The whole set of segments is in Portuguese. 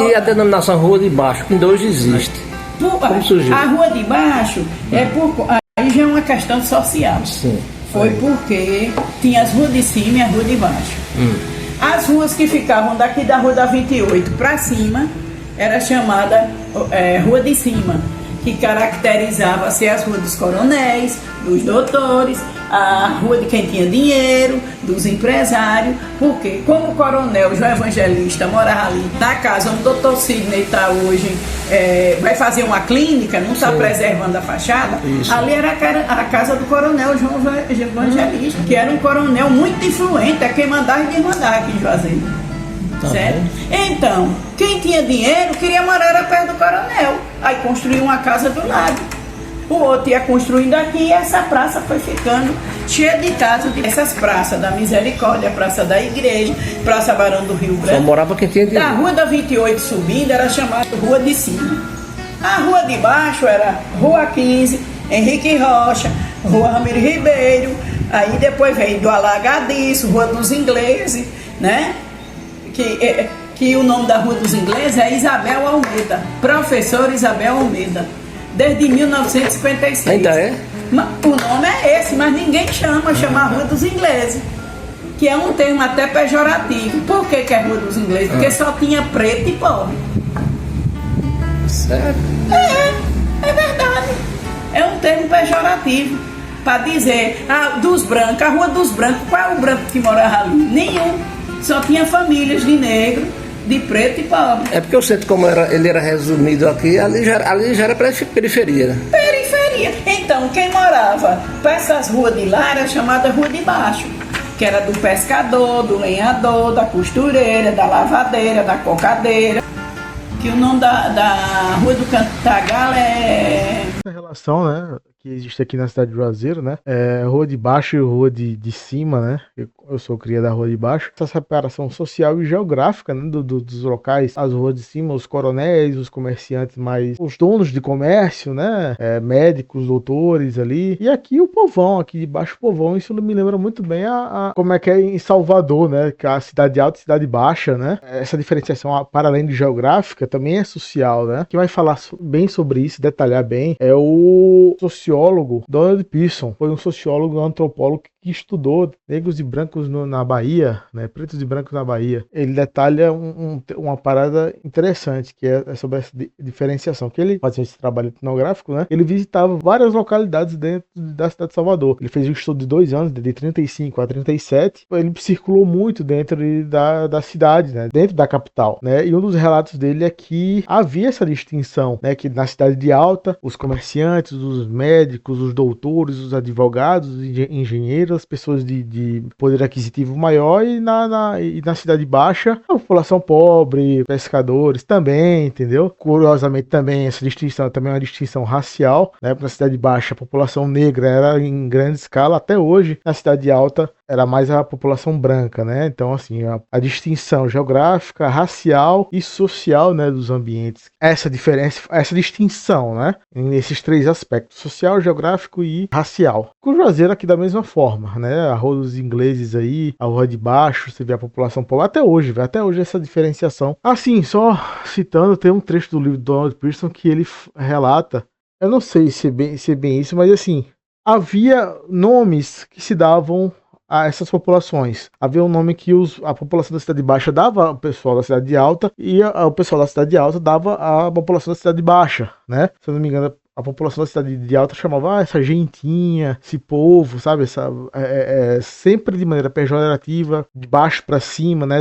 E a denominação Rua de Baixo, que ainda hoje existe. Como surgiu? A Rua de Baixo aí já é uma questão social. Sim. Foi porque tinha as ruas de cima e a Rua de Baixo. As ruas que ficavam daqui da Rua da 28 para cima era chamada Rua de Cima, que caracterizava-se as ruas dos coronéis, dos doutores, a rua de quem tinha dinheiro, dos empresários, porque como o coronel João Evangelista morava ali na casa onde o doutor Sidney está hoje, vai fazer uma clínica, não está preservando a fachada. Isso. Ali era a casa do coronel João Evangelista, que era um coronel muito influente, é quem mandava e desmandava aqui em Juazeiro. Certo? Então, quem tinha dinheiro queria morar perto do coronel, aí construiu uma casa do lado. O outro ia construindo aqui e essa praça foi ficando cheia de casas. Essas praças da Misericórdia, Praça da Igreja, Praça Barão do Rio Branco. Só morava quem tinha dinheiro. Da Rua da 28 subindo era chamada Rua de Cima. A Rua de Baixo era Rua 15, Henrique Rocha, Rua Ramiro Ribeiro, aí depois veio do Alagadiço, Rua dos Ingleses, né? Que o nome da Rua dos Ingleses é Isabel Almeida, professora Isabel Almeida, desde 1956. Ainda é? O nome é esse, mas ninguém chama a Rua dos Ingleses, que é um termo até pejorativo. Por que é Rua dos Ingleses? Porque só tinha preto e pobre. Sério? É verdade. É um termo pejorativo para dizer, dos brancos, a Rua dos Brancos. Qual é o branco que morava ali? Nenhum. Só tinha famílias de negro, de preto e pobre. É porque o centro, como ele era resumido aqui, ali já era periferia, né? Periferia. Então, quem morava para essas ruas de lá era chamada Rua de Baixo, que era do pescador, do lenhador, da costureira, da lavadeira, da cocadeira. Que o nome da Rua do Cantagalo é... Essa relação, né, que existe aqui na cidade de Juazeiro, né, Rua de Baixo e Rua de Cima, né, eu sou cria da Rua de Baixo. Essa separação social e geográfica, né, dos locais, as ruas de cima, os coronéis, os comerciantes mais, os donos de comércio, né, médicos, doutores ali, e aqui o povão, aqui de baixo o povão. Isso me lembra muito bem como é que é em Salvador, né, que é a cidade alta e cidade baixa, né, essa diferenciação, para além de geográfica, também é social, né. Quem vai falar bem sobre isso, detalhar bem, é o sociólogo Donald Pearson. Foi um sociólogo, um antropólogo que estudou negros e brancos na Bahia, né, pretos e brancos na Bahia. Ele detalha uma parada interessante, que é sobre essa diferenciação, que ele fazia esse trabalho etnográfico, né, ele visitava várias localidades dentro da cidade de Salvador. Ele fez um estudo de 2 anos, de 35 a 37, ele circulou muito dentro da cidade, né, dentro da capital, né, e um dos relatos dele é que havia essa distinção, né, que na cidade de alta, os comerciantes, os médicos, os doutores, os advogados, os engenheiros, as pessoas de poder aquisitivo maior, e na cidade baixa, a população pobre, pescadores também, entendeu? Curiosamente também, essa distinção também é uma distinção racial, né? Na cidade baixa, a população negra era em grande escala, até hoje, na cidade alta, era mais a população branca, né? Então, assim, a distinção geográfica, racial e social, né, dos ambientes. Essa diferença, essa distinção, né, nesses 3 aspectos, social, geográfico e racial. Com o Juazeiro aqui da mesma forma, né? A Rua dos Ingleses aí, a Rua de Baixo, você vê a população pobre, até hoje essa diferenciação. Assim, só citando, tem um trecho do livro do Donald Pearson que ele relata, eu não sei se é bem isso, mas assim, havia nomes que se davam a essas populações. Havia um nome que a população da cidade baixa dava ao pessoal da cidade alta, e o pessoal da cidade alta dava à população da cidade baixa, né? Se eu não me engano, a população da cidade de alta chamava essa gentinha, esse povo, sabe? Sempre de maneira pejorativa, de baixo para cima, né?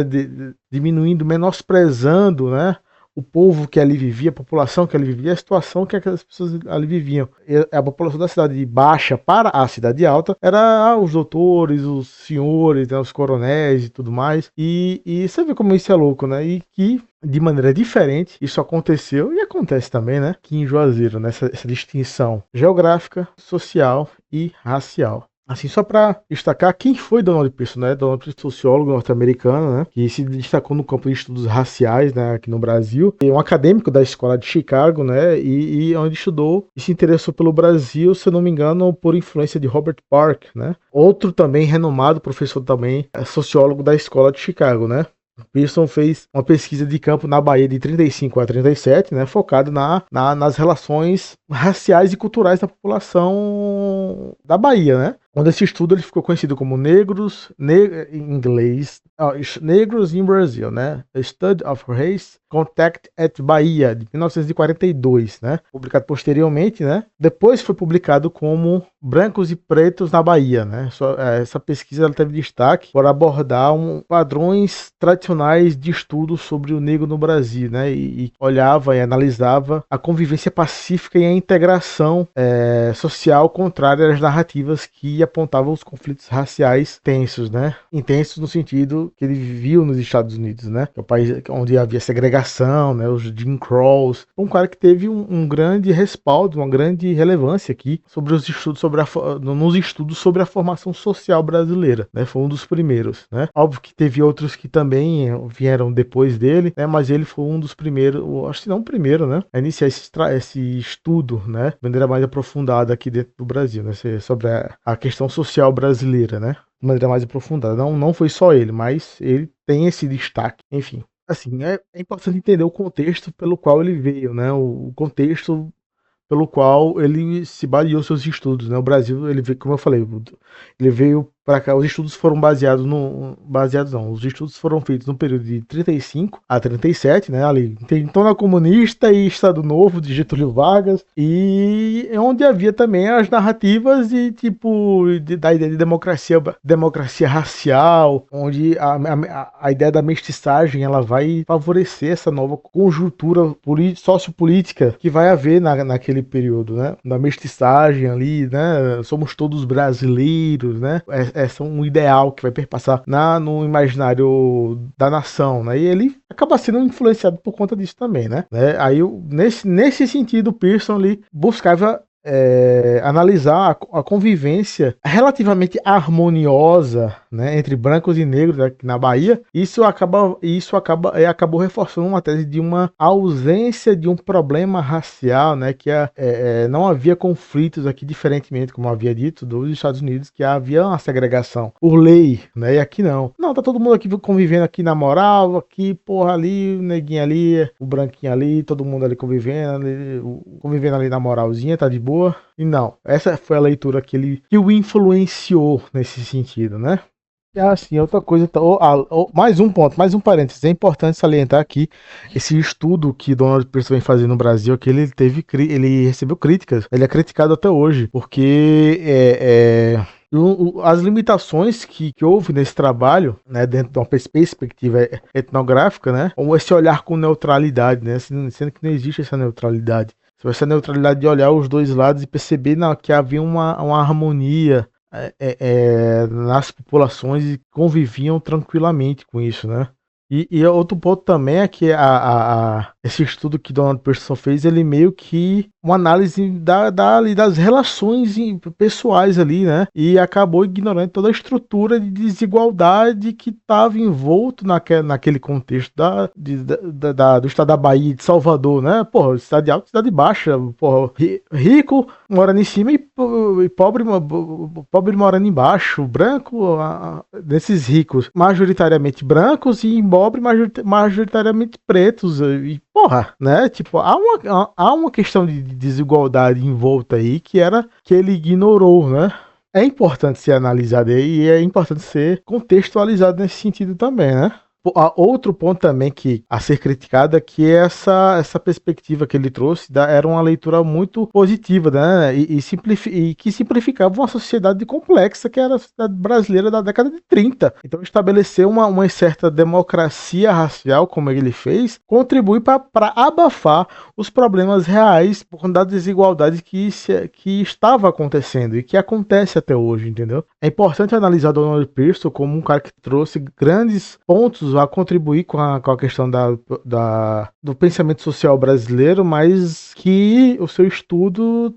Diminuindo, menosprezando, né, o povo que ali vivia, a população que ali vivia, a situação que aquelas pessoas ali viviam. E a população da cidade baixa para a cidade alta era os doutores, os senhores, né, os coronéis e tudo mais. E você vê como isso é louco, né? E que, de maneira diferente, isso aconteceu e acontece também, né, aqui em Juazeiro, né, essa distinção geográfica, social e racial. Assim, só para destacar quem foi Donald Pearson, né? Donald Pearson, sociólogo norte-americano, né? Que se destacou no campo de estudos raciais, né? Aqui no Brasil. É um acadêmico da escola de Chicago, né? E onde estudou e se interessou pelo Brasil, se eu não me engano, por influência de Robert Park, né? Outro também renomado professor também, sociólogo da escola de Chicago, né? Pearson fez uma pesquisa de campo na Bahia de 35 a 37, né, focada nas relações raciais e culturais da população da Bahia, né? Quando esse estudo ele ficou conhecido como em inglês, Negros in Brazil, né? A Study of Race Contact at Bahia, de 1942, né? Publicado posteriormente, né? Depois foi publicado como Brancos e Pretos na Bahia, né? Essa pesquisa ela teve destaque por abordar padrões tradicionais de estudo sobre o negro no Brasil, né? E olhava e analisava a convivência pacífica e a integração social contrária às narrativas que apontavam os conflitos raciais tensos, né? Intensos no sentido que ele viu nos Estados Unidos, né? Que é o país onde havia segregação, né? Os Jim Crows. Um cara que teve um grande respaldo, uma grande relevância aqui sobre os estudos nos estudos sobre a formação social brasileira, né? Foi um dos primeiros, né? Óbvio que teve outros que também vieram depois dele, né? Mas ele foi um dos primeiros, acho que não o primeiro, né? A iniciar esse estudo, né? De maneira mais aprofundada aqui dentro do Brasil, né? Sobre a questão social brasileira, né? De maneira mais aprofundada. Não foi só ele, mas ele tem esse destaque. Enfim, assim, é importante entender o contexto pelo qual ele veio, né? O contexto pelo qual ele se baseou seus estudos, né? O Brasil, ele veio, como eu falei, ele veio para cá. Os estudos foram os estudos foram feitos no período de 35 a 37, né? Ali, Intentona Comunista e Estado Novo de Getúlio Vargas, e onde havia também as narrativas da ideia de democracia racial, onde a ideia da mestiçagem ela vai favorecer essa nova conjuntura sociopolítica que vai haver naquele período, né? Da mestiçagem ali, né? Somos todos brasileiros, né? É um ideal que vai perpassar no imaginário da nação, né? E ele acaba sendo influenciado por conta disso também, né? Aí, nesse sentido, o Pearson ali buscava analisar a convivência relativamente harmoniosa, né, entre brancos e negros aqui na Bahia. Isso acabou reforçando uma tese de uma ausência de um problema racial, né, que não havia conflitos aqui, diferentemente, como havia dito, dos Estados Unidos, que havia uma segregação por lei, né, e aqui não. Não, tá todo mundo aqui convivendo aqui na moral, aqui, porra, ali, o neguinho ali, o branquinho ali, todo mundo ali convivendo ali na moralzinha, tá de boa. E não, essa foi a leitura que o influenciou nesse sentido, né? E assim, outra coisa, mais um ponto, mais um parênteses, é importante salientar aqui esse estudo que Donald Pearson vem fazendo no Brasil, que ele recebeu críticas, ele é criticado até hoje, porque as limitações que houve nesse trabalho, né, dentro de uma perspectiva etnográfica, né, ou esse olhar com neutralidade, né, sendo que não existe essa neutralidade. Essa neutralidade de olhar os dois lados e perceber que havia uma harmonia nas populações e conviviam tranquilamente com isso, né? E outro ponto também é que esse estudo que Donald Pearson fez, ele meio que uma análise das relações pessoais ali, né? E acabou ignorando toda a estrutura de desigualdade que estava envolto naquele contexto do estado da Bahia, de Salvador, né? Porra, cidade alta, cidade baixa, porra, rico morando em cima e pobre morando embaixo, branco, desses ricos majoritariamente brancos e pobre majoritariamente pretos, e porra, né, tipo, há uma questão de desigualdade envolta aí que ele ignorou, né. É importante ser analisado e é importante ser contextualizado nesse sentido também, né. Outro ponto também a ser criticado é que essa perspectiva que ele trouxe era uma leitura muito positiva, né? E que simplificava uma sociedade complexa que era a sociedade brasileira da década de 30. Então estabelecer uma certa democracia racial, como ele fez, contribui para abafar os problemas reais por conta da desigualdade que estava acontecendo e que acontece até hoje, entendeu? É importante analisar Donald Pearson como um cara que trouxe grandes pontos a contribuir com a questão do pensamento social brasileiro, mas que o seu estudo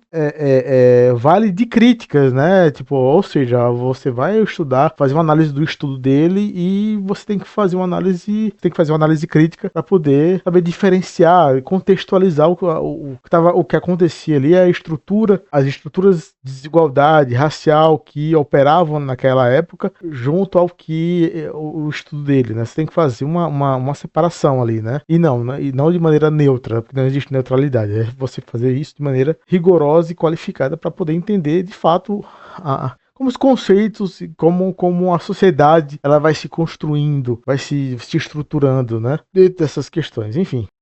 vale de críticas, né? Tipo, ou seja, você vai estudar, fazer uma análise do estudo dele e você tem que fazer uma análise crítica para poder saber diferenciar, contextualizar o que acontecia ali, as estruturas de desigualdade racial que operavam naquela época, junto ao que o estudo dele, né? Você tem que fazer uma separação ali, né? E não de maneira neutra, porque não existe neutralidade. É você fazer isso de maneira rigorosa e qualificada para poder entender de fato como os conceitos, como a sociedade ela vai se construindo, vai se estruturando, né? Dentro dessas questões, enfim.